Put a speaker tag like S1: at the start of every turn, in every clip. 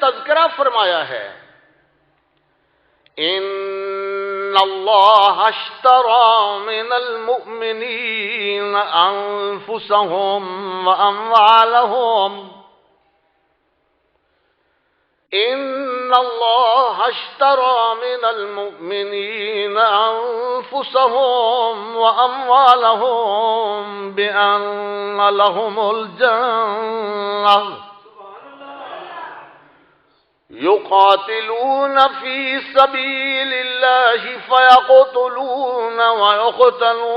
S1: تذکرہ فرمایا ہے، ان اللہ اشتری من المؤمنین انفسهم واموالهم ان اللہ اشتری من المؤمنین انفسهم واموالهم بان لهم الجنہ يقاتلون في سبيل الله فيقتلون ويقتلون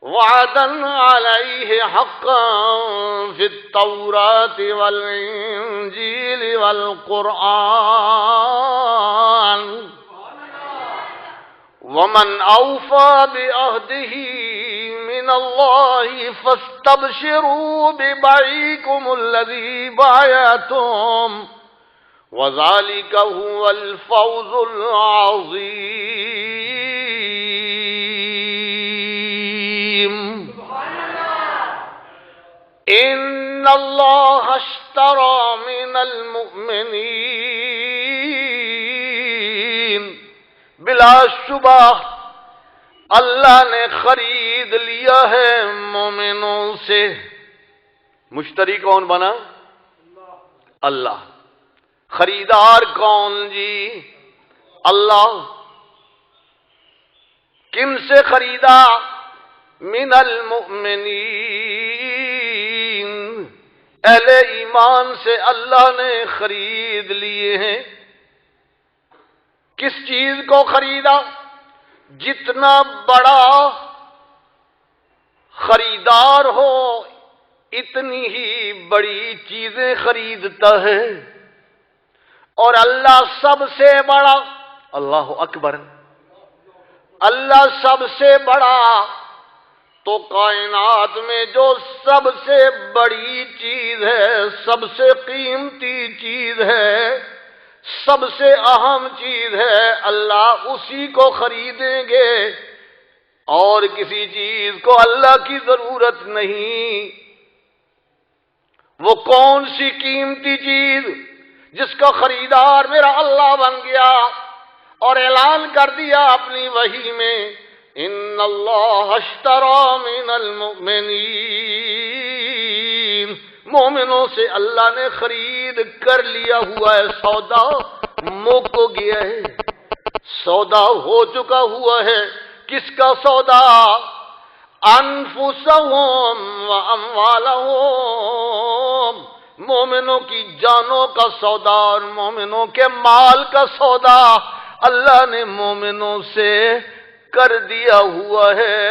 S1: وعدا عليه حقا في التوراة والإنجيل والقرآن ومن أوفى بعهده من الله فاستبشروا ببيعكم الذي بايعتم وذلك هو الفوز العظيم ان اللہ اشتری من المؤمنین، بلا شبہ اللہ نے خرید لیا ہے مومنوں سے۔ مشتری کون بنا؟ اللہ۔ خریدار کون جی؟ اللہ۔ کن سے خریدا؟ من المؤمنین، اہل ایمان سے اللہ نے خرید لیے ہیں۔ کس چیز کو خریدا؟ جتنا بڑا خریدار ہو اتنی ہی بڑی چیزیں خریدتا ہے، اور اللہ سب سے بڑا، اللہ اکبر، اللہ سب سے بڑا، تو کائنات میں جو سب سے بڑی چیز ہے، سب سے قیمتی چیز ہے، سب سے اہم چیز ہے، اللہ اسی کو خریدیں گے، اور کسی چیز کو اللہ کی ضرورت نہیں۔ وہ کون سی قیمتی چیز جس کا خریدار میرا اللہ بن گیا اور اعلان کر دیا اپنی وحی میں، ان اللہ اشتری من المؤمنین، مومنوں سے اللہ نے خرید کر لیا ہوا ہے، سودا مک گیا ہے، سودا ہو چکا ہوا ہے۔ کس کا سودا؟ انفسہم واموالہم، مومنوں کی جانوں کا سودا اور مومنوں کے مال کا سودا اللہ نے مومنوں سے کر دیا ہوا ہے۔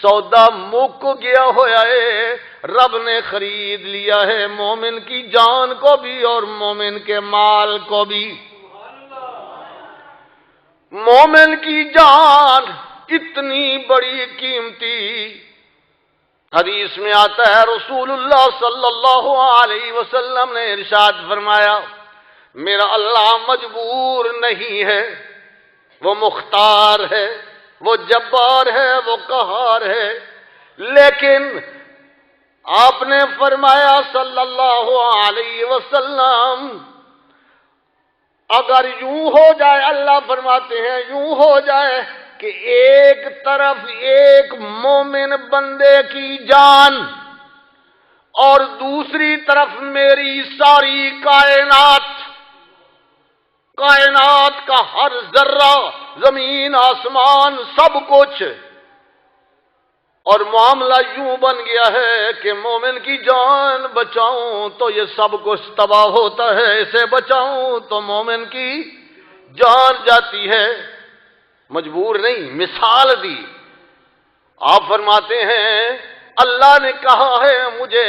S1: سودا مک گیا ہوا ہے، رب نے خرید لیا ہے مومن کی جان کو بھی اور مومن کے مال کو بھی۔ مومن کی جان اتنی بڑی قیمتی، حدیث میں آتا ہے رسول اللہ صلی اللہ علیہ وسلم نے ارشاد فرمایا، میرا اللہ مجبور نہیں ہے، وہ مختار ہے، وہ جبار ہے، وہ قہار ہے، لیکن آپ نے فرمایا صلی اللہ علیہ وسلم، اگر یوں ہو جائے، اللہ فرماتے ہیں یوں ہو جائے کہ ایک طرف ایک مومن بندے کی جان اور دوسری طرف میری ساری کائنات کا ہر ذرہ، زمین آسمان سب کچھ، اور معاملہ یوں بن گیا ہے کہ مومن کی جان بچاؤں تو یہ سب کچھ تباہ ہوتا ہے، اسے بچاؤں تو مومن کی جان جاتی ہے۔ مجبور نہیں، مثال دی۔ آپ فرماتے ہیں اللہ نے کہا ہے مجھے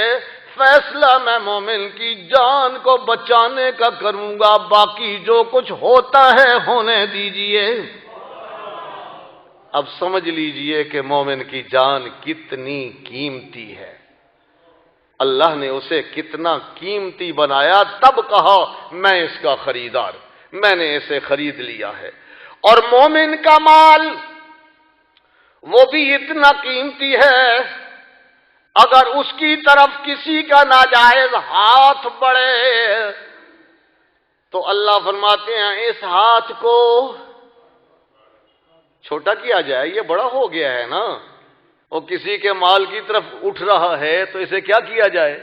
S1: فیصلہ میں مومن کی جان کو بچانے کا کروں گا، باقی جو کچھ ہوتا ہے ہونے دیجئے۔ اب سمجھ لیجئے کہ مومن کی جان کتنی قیمتی ہے، اللہ نے اسے کتنا قیمتی بنایا، تب کہا میں اس کا خریدار، میں نے اسے خرید لیا ہے۔ اور مومن کا مال وہ بھی اتنا قیمتی ہے، اگر اس کی طرف کسی کا ناجائز ہاتھ بڑھے تو اللہ فرماتے ہیں اس ہاتھ کو چھوٹا کیا جائے، یہ بڑا ہو گیا ہے نا، اور کسی کے مال کی طرف اٹھ رہا ہے تو اسے کیا کیا جائے؟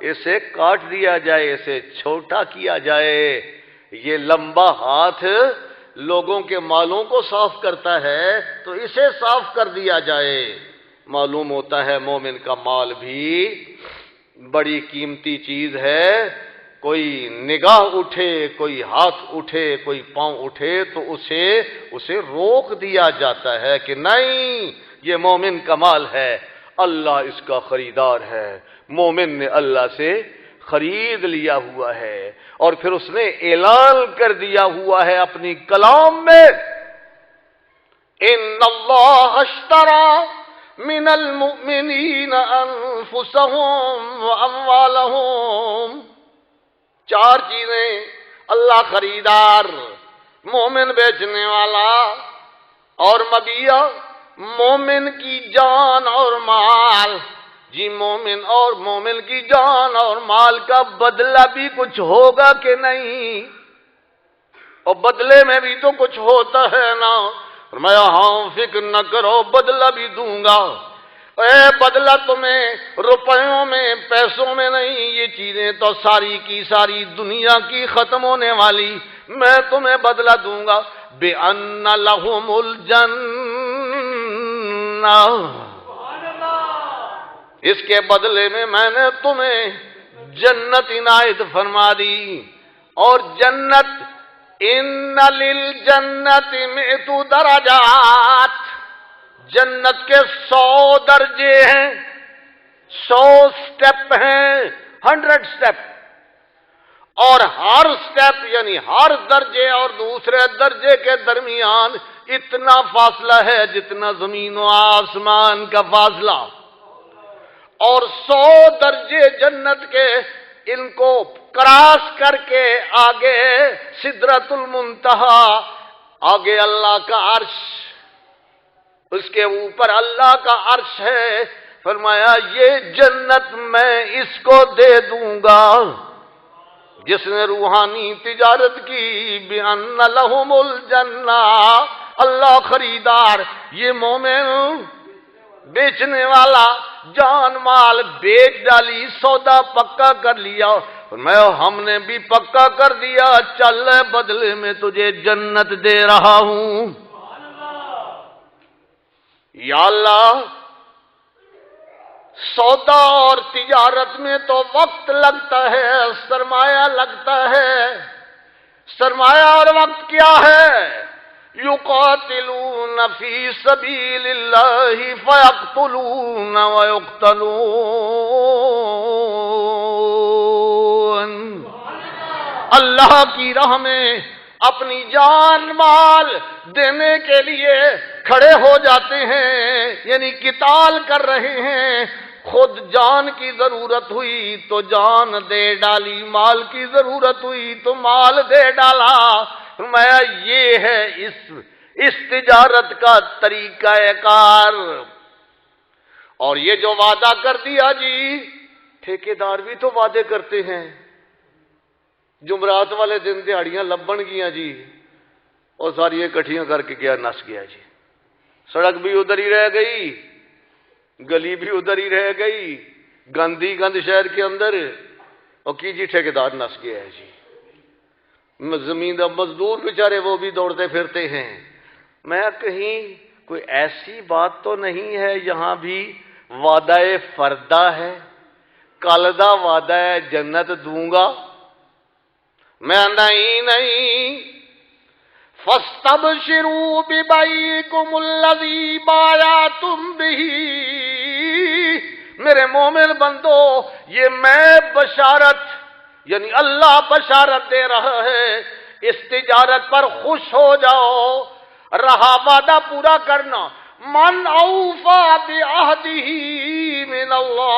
S1: اسے کاٹ دیا جائے، اسے چھوٹا کیا جائے۔ یہ لمبا ہاتھ لوگوں کے مالوں کو صاف کرتا ہے تو اسے صاف کر دیا جائے۔ معلوم ہوتا ہے مومن کا مال بھی بڑی قیمتی چیز ہے۔ کوئی نگاہ اٹھے، کوئی ہاتھ اٹھے، کوئی پاؤں اٹھے تو اسے روک دیا جاتا ہے کہ نہیں، یہ مومن کا مال ہے، اللہ اس کا خریدار ہے۔ مومن نے اللہ سے خرید لیا ہوا ہے، اور پھر اس نے اعلان کر دیا ہوا ہے اپنی کلام میں، ان اللہ اشتری من المؤمنین انفسهم واموالهم۔ چار چیزیں اللہ خریدار، مومن بیچنے والا، اور مبیع مومن کی جان اور مال۔ جی مومن اور مومن کی جان اور مال کا بدلہ بھی کچھ ہوگا کہ نہیں؟ اور بدلے میں بھی تو کچھ ہوتا ہے نا۔ فرمایا ہاں فکر نہ کرو، بدلہ بھی دوں گا۔ اے بدلہ تمہیں روپیوں میں، پیسوں میں نہیں، یہ چیزیں تو ساری کی ساری دنیا کی ختم ہونے والی، میں تمہیں بدلہ دوں گا۔ بِأَنَّ لَهُمُ الْجَنَّةَ، اس کے بدلے میں نے تمہیں جنت عنایت فرما دی۔ اور جنت، ان للجنت مئت درجات، جنت کے 100 درجے ہیں، 100 سٹیپ ہیں، 100 سٹیپ، اور ہر سٹیپ یعنی ہر درجے اور دوسرے درجے کے درمیان اتنا فاصلہ ہے جتنا زمین و آسمان کا فاصلہ، اور 100 درجے جنت کے ان کو کراس کر کے آگے سدرۃ المنتہا، آگے اللہ کا عرش، اس کے اوپر اللہ کا عرش ہے۔ فرمایا یہ جنت میں اس کو دے دوں گا جس نے روحانی تجارت کی۔ بِأَنَّ لَهُمُ الْجَنَّةَ، اللہ خریدار، یہ مومن بیچنے والا جان مال بیچ ڈالی، سودا پکا کر لیا۔ فرمایا ہم نے بھی پکا کر دیا، چل بدلے میں تجھے جنت دے رہا ہوں۔ یا اللہ، سودا اور تجارت میں تو وقت لگتا ہے، سرمایہ لگتا ہے۔ سرمایہ اور وقت کیا ہے؟ یقاتلون فی سبیل اللہ فیقتلون ویقتلون۔ اللہ کی راہ میں اپنی جان مال دینے کے لیے کھڑے ہو جاتے ہیں، یعنی قتال کر رہے ہیں۔ خود جان کی ضرورت ہوئی تو جان دے ڈالی، مال کی ضرورت ہوئی تو مال دے ڈالا۔ فرمایا یہ ہے اس تجارت کا طریقہ کار۔ اور یہ جو وعدہ کر دیا جی، ٹھیکیدار بھی تو وعدے کرتے ہیں۔ جمعرات والے دن دیہڑیاں لبن گیا جی، اور ساری اکٹھیاں کر کے گیا، نس گیا جی، سڑک بھی ادھر ہی رہ گئی، گلی بھی ادھر ہی رہ گئی، گندی گند شہر کے اندر، اور کی جی ٹھیکیدار نس گیا ہے جی۔ زمین مزدور بیچارے وہ بھی دوڑتے پھرتے ہیں۔ میں کہیں کوئی ایسی بات تو نہیں ہے یہاں بھی وعدہ فردہ ہے، کالدہ وعدہ ہے جنت دوں گا؟ میں نہیں۔ فَاسْتَبْشِرُوا بِبَيْعِكُمُ الَّذِي بَايَعْتُمْ بِهِ۔ میرے مومن بندو، یہ میں بشارت، یعنی اللہ بشارت دے رہا ہے، اس تجارت پر خوش ہو جاؤ۔ رہا وعدہ پورا کرنا، من اوفی بعہدہ من اللہ،